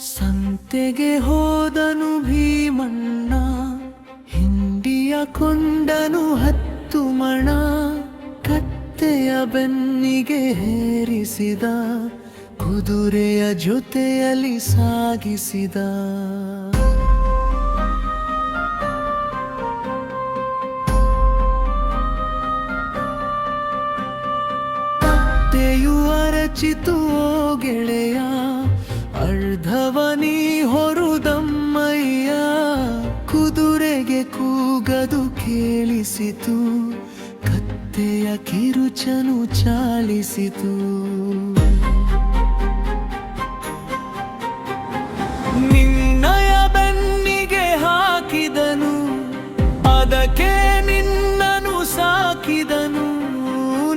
ಸಂತೆಗೆ ಹೋದನು ಭೀಮಣ್ಣ, ಹಿಂಡಿಯ ಕೊಂಡನು 10 ಮಣ. ಕತ್ತೆಯ ಬೆನ್ನಿಗೆ ಹೇರಿಸಿದ, ಕುದುರೆಯ ಜೊತೆಯಲ್ಲಿ ಸಾಗಿಸಿದ. ಕತ್ತೆಯು ಅರಚಿತು ಗೆಳೆಯ, ಅರ್ಧವನಿ ಹೊರುದಮ್ಮಯ್ಯ. ಕುದುರೆಗೆ ಕೂಗದು ಕೇಳಿಸಿತು, ಕತ್ತೆಯ ಕಿರುಚನು ಚಾಲಿಸಿತು. ನಿನ್ನಯ ಬೆನ್ನಿಗೆ ಹಾಕಿದನು, ಅದಕ್ಕೆ ನಿನ್ನನು ಸಾಕಿದನು.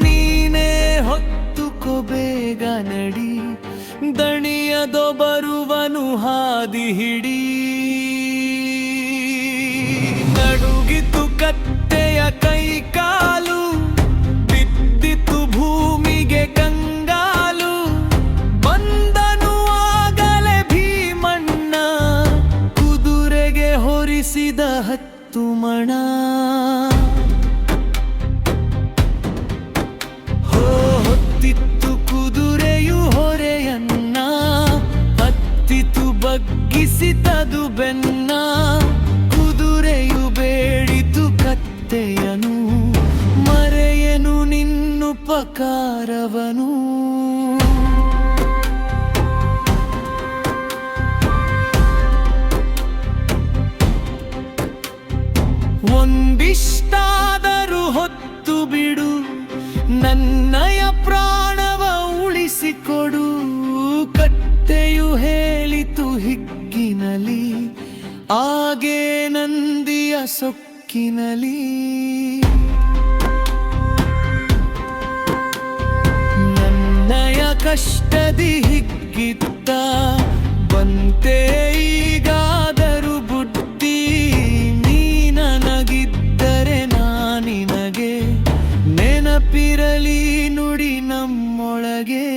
ನೀನೇ ಹೊತ್ತುಕೋ ಬೇಗ ನಡಿ, ದಣಿಯದೋ ಬರುವನು ಹಾದಿ ಹಿಡಿ. ನಡುಗಿತು ಕತ್ತೆಯ ಕೈ ಕಾಲು, ಬಿದ್ದಿತು ಭೂಮಿಗೆ ಕಂಗಾಲು. ಬಂದನು ಆಗಲೇ ಭೀಮಣ್ಣ, ಕುದುರೆಗೆ ಹೊರಿಸಿದ 10 ಮಣ. ಹೊತ್ತಿತ್ತು ಕುದುರೆಯು ಹೊರೆಯನ್ನ, ಹತ್ತಿತು ಬಗ್ಗಿಸಿತದು ಬೆನ್ನ. ಕುದುರೆಯು ಬೇಡಿತು ಕತ್ತೆಯನು, ಮರೆಯನು ನಿನ್ನುಪಕಾರವನು. ಒಂದಿಷ್ಟಾದರೂ ಹೊತ್ತು ಬಿಡು, ನನ್ನಯ ಪ್ರಾಣವ ಉಳಿಸಿಕೊಡು. ಕತ್ತೆಯು ಹೇಳಿತು ಹಿಗ್ಗಿನಲಿ, ಆಗೇ ನಂದಿಯ ಸೊಕ್ಕಿನಲಿ. ನನ್ನಯ ಕಷ್ಟದಿ ಹಿಗ್ಗಿತ್ತ, ಬಂತೆ ಈಗಾದರೂ ಬುದ್ಧಿ. ನೀ ನನಗಿದ್ದರೆ ನಾನಿನಗೆ, ನೆನಪಿರಲಿ ನುಡಿ ನಮ್ಮೊಳಗೆ.